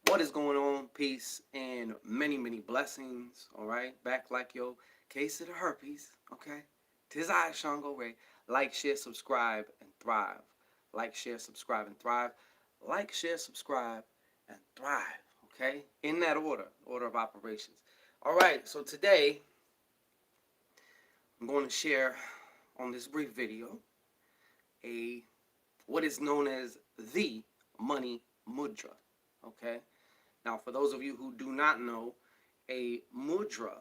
What is going on? Peace and many blessings. All right, back like your case of the herpes. Okay, tis I, ShanGO Ray. Like, share, subscribe, and thrive. Like, share, subscribe, and thrive. Like, share, subscribe, and thrive. Okay, in that order of operations. All right, so today I'm going to share on this brief video a what is known as the Money Mudra. Okay. Now, for those of you who do not know, a mudra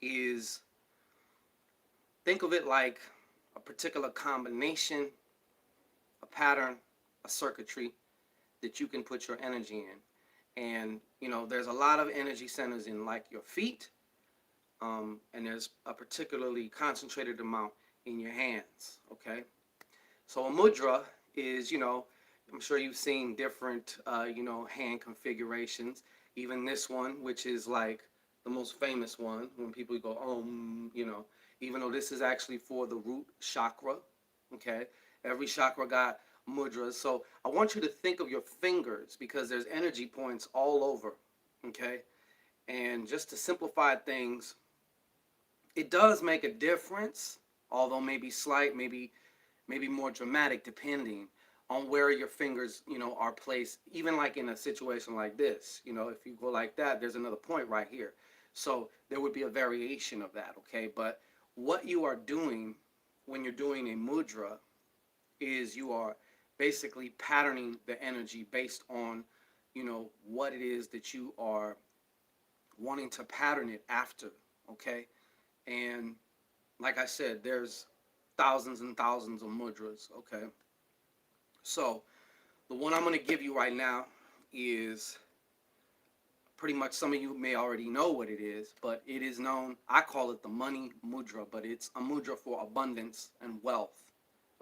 is, think of it like a particular combination, a pattern, a circuitry that you can put your energy in. And, there's a lot of energy centers in like your feet, and there's a particularly concentrated amount in your hands, okay? So a mudra is, I'm sure you've seen different, hand configurations. Even this one, which is like the most famous one, when people go, even though this is actually for the root chakra, okay? Every chakra got mudras. So I want you to think of your fingers because there's energy points all over, okay? And just to simplify things, it does make a difference, although maybe slight, maybe more dramatic depending on where your fingers, are placed. Even like in a situation like this, if you go like that, there's another point right here. So there would be a variation of that, okay? But what you are doing when you're doing a mudra is you are basically patterning the energy based on, what it is that you are wanting to pattern it after, okay? And like I said, there's thousands and thousands of mudras, okay? So the one I'm going to give you right now is pretty much, some of you may already know what it is, but it is known, I call it the Money Mudra, but it's a mudra for abundance and wealth,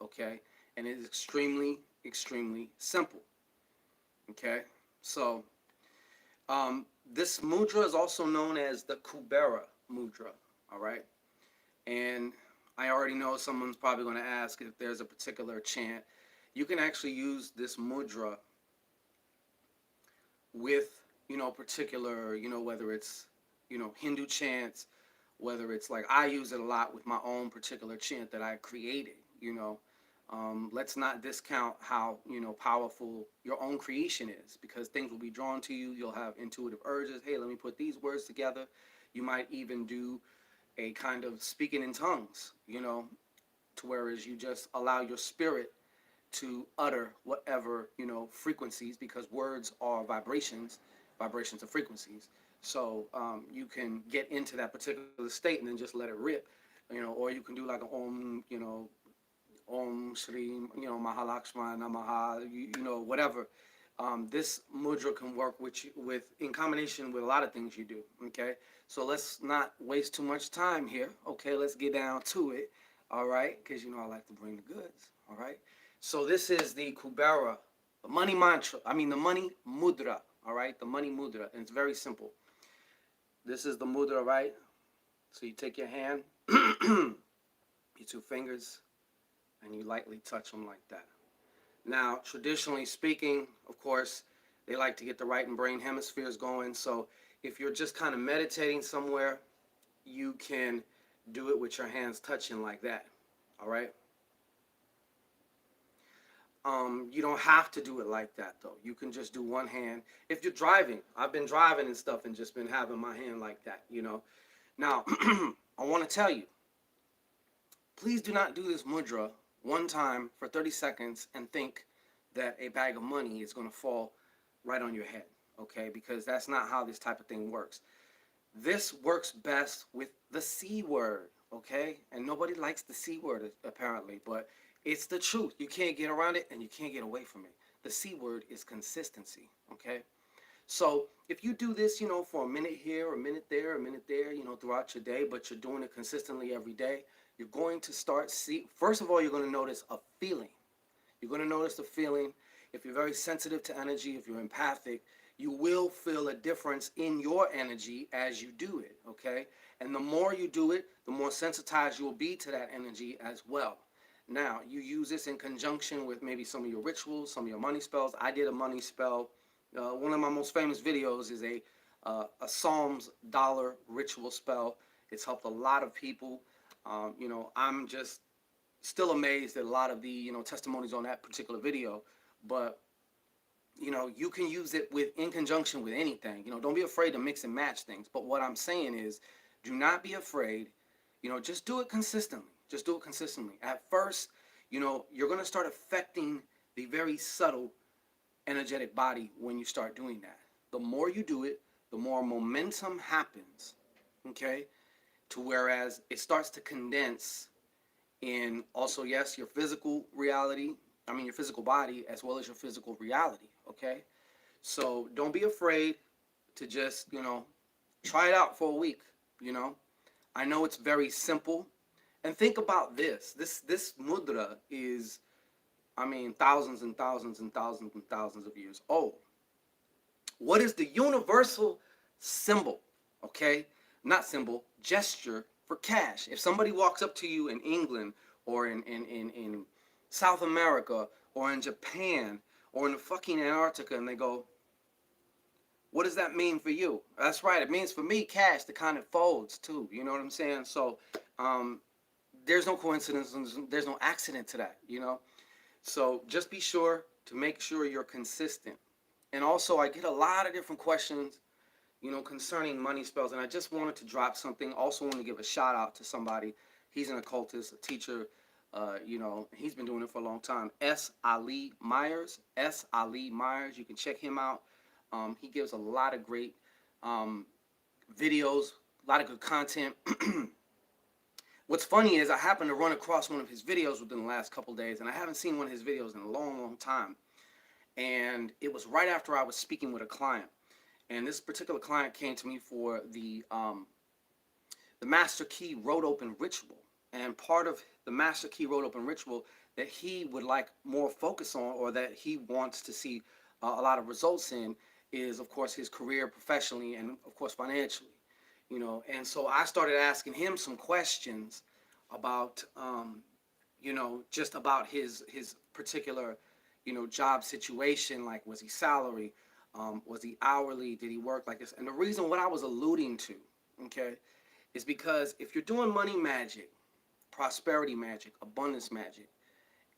okay? And it is extremely simple, okay? So this mudra is also known as the Kubera Mudra, all right? And I already know someone's probably going to ask if there's a particular chant. You can actually use this mudra with, particular, whether it's, Hindu chants, whether it's like I use it a lot with my own particular chant that I created. Let's not discount how, powerful your own creation is, because things will be drawn to you. You'll have intuitive urges. Hey, let me put these words together. You might even do a kind of speaking in tongues, to whereas you just allow your spirit to utter whatever, frequencies, because words are vibrations of frequencies. So you can get into that particular state and then just let it rip, or you can do like an om, om shri, mahalakshma namaha, whatever. This mudra can work with in combination with a lot of things you do, okay? So let's not waste too much time here, okay? Let's get down to it, all right? Because I like to bring the goods, all right? So this is the Kubera, the money mantra, the money mudra, all right? The money mudra, and it's very simple. This is the mudra, right? So you take your hand, your two fingers, and you lightly touch them like that. Now, traditionally speaking, of course, they like to get the right and brain hemispheres going. So if you're just kind of meditating somewhere, you can do it with your hands touching like that. All right? You don't have to do it like that, though. You can just do one hand. If you're driving, I've been driving and stuff and just been having my hand like that. Now, I want to tell you, please do not do this mudra one time for 30 seconds and think that a bag of money is going to fall right on your head, okay? Because that's not how this type of thing works. This works best with the C word, okay? And nobody likes the C word, apparently, but it's the truth. You can't get around it and you can't get away from it. The C word is consistency, okay? So if you do this, for a minute here, a minute there, throughout your day, but you're doing it consistently every day, you're going to first of all, you're going to notice a feeling. You're going to notice the feeling. If you're very sensitive to energy, if you're empathic, you will feel a difference in your energy as you do it, okay? And the more you do it, the more sensitized you will be to that energy as well. Now, you use this in conjunction with maybe some of your rituals, some of your money spells. I did a money spell One of my most famous videos is a Psalms dollar ritual spell. It's helped a lot of people. I'm just still amazed at a lot of the testimonies on that particular video. But you can use it in conjunction with anything. Don't be afraid to mix and match things. But what I'm saying is, do not be afraid. Just do it consistently. Just do it consistently. At first, you're going to start affecting the very subtle energetic body when you start doing that. The more you do it, the more momentum happens. Okay? To whereas it starts to condense in also, yes, your physical reality, your physical body, as well as your physical reality. Okay? So don't be afraid to just, try it out for a week. You know, I know it's very simple. And think about this. This mudra is, thousands and thousands and thousands and thousands of years old. What is the universal symbol? Okay? Not symbol, gesture for cash. If somebody walks up to you in England or in South America or in Japan or in the fucking Antarctica and they go, what does that mean for you? That's right. It means for me, cash, the kind that folds too. You know what I'm saying? So there's no coincidence. There's no accident to that. So just be sure to make sure you're consistent. And also, I get a lot of different questions, concerning money spells. And I just wanted to drop something. Also want to give a shout out to somebody. He's an occultist, a teacher. He's been doing it for a long time. S. Ali Myers. S. Ali Myers. You can check him out. He gives a lot of great videos, a lot of good content. What's funny is I happened to run across one of his videos within the last couple days, and I haven't seen one of his videos in a long, long time. And it was right after I was speaking with a client. And this particular client came to me for the Master Key Road Open Ritual. And part of the Master Key Road Open Ritual that he would like more focus on, or that he wants to see a lot of results in, is, of course, his career professionally and, of course, financially. And so I started asking him some questions about, just about his particular, job situation. Like, was he salary? Was he hourly? Did he work like this? And the reason what I was alluding to, okay, is because if you're doing money magic, prosperity magic, abundance magic,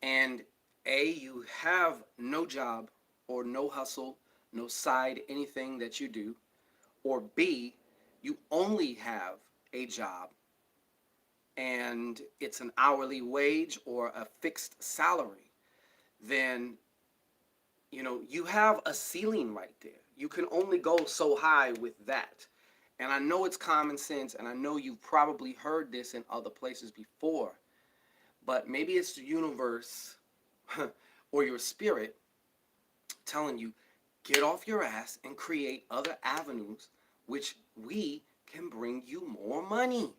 and you have no job or no hustle, no side, anything that you do, or B, you only have a job and it's an hourly wage or a fixed salary, then you have a ceiling right there. You can only go so high with that. And I know it's common sense, and I know you've probably heard this in other places before, but maybe it's the universe or your spirit telling you, get off your ass and create other avenues which we can bring you more money.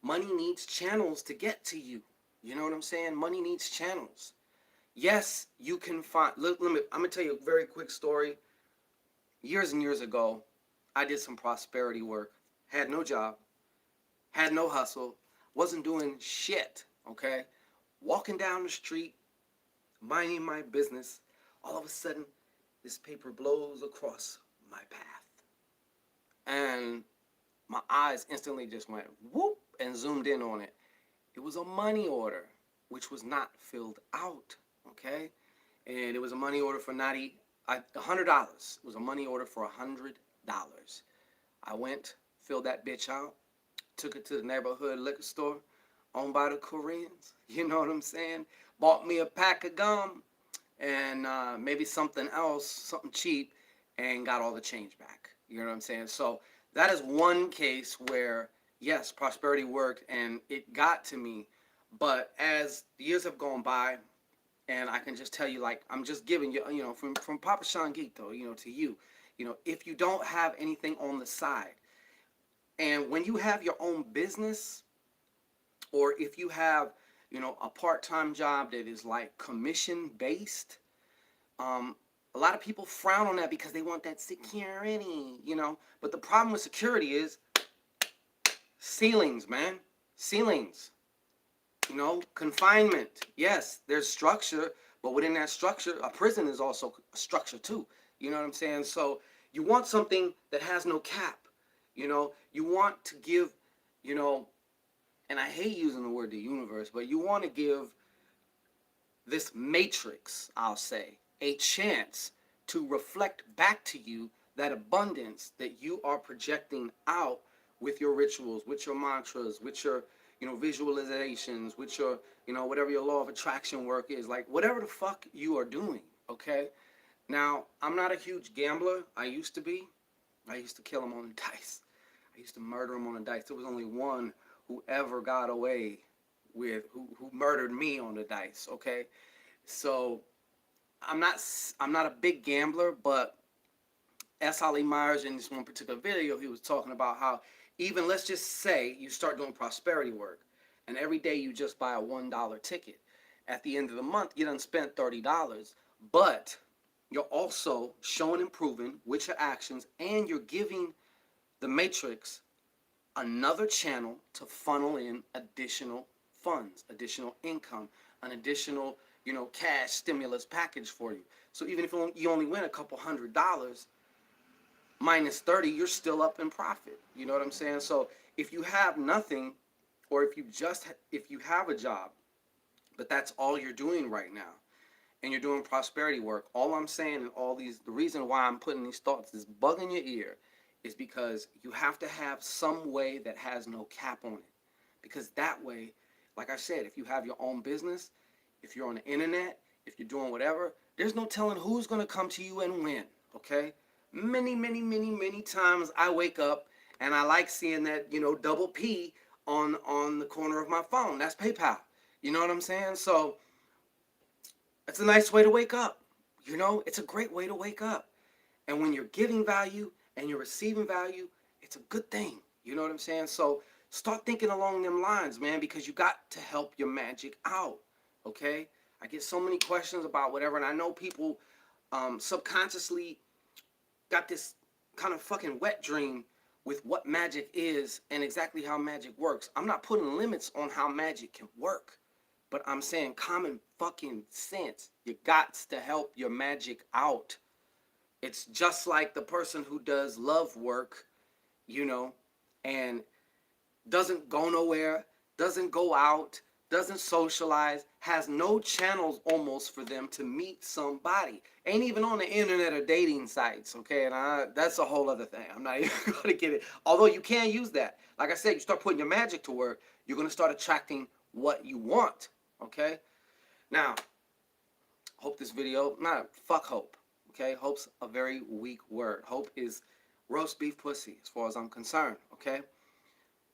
Money needs channels to get to you. You know what I'm saying? Money needs channels. Yes, you can find, I'm going to tell you a very quick story. Years and years ago, I did some prosperity work, had no job, had no hustle, wasn't doing shit, okay? Walking down the street, minding my business, all of a sudden, this paper blows across my path. And my eyes instantly just went whoop and zoomed in on it. It was a money order, which was not filled out, okay? And it was a money order for $100. It was a money order for $100. I went, filled that bitch out, took it to the neighborhood liquor store owned by the Koreans. You know what I'm saying? Bought me a pack of gum and maybe something else, something cheap, and got all the change back. You know what I'm saying? So that is one case where, yes, prosperity worked and it got to me. But as the years have gone by, and I can just tell you, like, I'm just giving you, from Papa ShanGito, to you, if you don't have anything on the side, and when you have your own business, or if you have, a part-time job that is like commission-based, a lot of people frown on that because they want that security, But the problem with security is ceilings, man. Ceilings. Confinement. Yes, there's structure, but within that structure, a prison is also a structure too. You know what I'm saying? So you want something that has no cap. You want to give, you know, and I hate using the word the universe, but you want to give this matrix, I'll say, a chance to reflect back to you that abundance that you are projecting out with your rituals, with your mantras, with your, visualizations, with your, whatever your law of attraction work is, like whatever the fuck you are doing, okay? Now, I'm not a huge gambler. I used to be. I used to kill them on the dice. I used to murder them on the dice. There was only one who ever got away with who murdered me on the dice, okay? So I'm not a big gambler, but S. Ali Myers in this one particular video, he was talking about how even let's just say you start doing prosperity work, and every day you just buy a $1 ticket. At the end of the month, you done spent $30, but you're also showing and proving with your actions, and you're giving the matrix another channel to funnel in additional funds, additional income, an additional, cash stimulus package for you. So even if you only win a couple $100, minus 30, you're still up in profit. You know what I'm saying? So if you have nothing, or if you have a job, but that's all you're doing right now, and you're doing prosperity work, all I'm saying, and the reason why I'm putting these thoughts is bugging your ear, is because you have to have some way that has no cap on it. Because that way, like I said, if you have your own business, if you're on the internet, if you're doing whatever, there's no telling who's going to come to you and win, okay? Many, many, many, many times I wake up and I like seeing that, double P on the corner of my phone. That's PayPal. You know what I'm saying? So it's a nice way to wake up. It's a great way to wake up. And when you're giving value and you're receiving value, it's a good thing. You know what I'm saying? So start thinking along them lines, man, because you got to help your magic out. Okay? I get so many questions about whatever, and I know people subconsciously got this kind of fucking wet dream with what magic is and exactly how magic works. I'm not putting limits on how magic can work, but I'm saying common fucking sense. You got to help your magic out. It's just like the person who does love work, and doesn't go nowhere, doesn't go out, doesn't socialize, has no channels almost for them to meet somebody. Ain't even on the internet or dating sites, okay? And that's a whole other thing. I'm not even going to get it. Although you can use that. Like I said, you start putting your magic to work, you're going to start attracting what you want, okay? Now, hope this video, fuck hope, okay? Hope's a very weak word. Hope is roast beef pussy as far as I'm concerned, okay?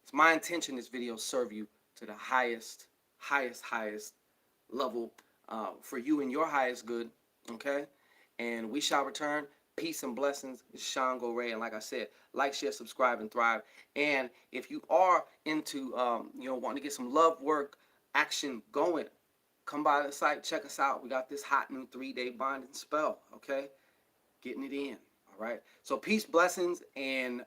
It's my intention this video serve you to the highest level for you and your highest good, okay? And we shall return. Peace and blessings. It's ShanGO Ray, and like I said, like, share, subscribe, and thrive. And if you are into, wanting to get some love work action going, come by the site, check us out. We got this hot new 3-day binding spell, okay? Getting it in, all right? So peace, blessings, and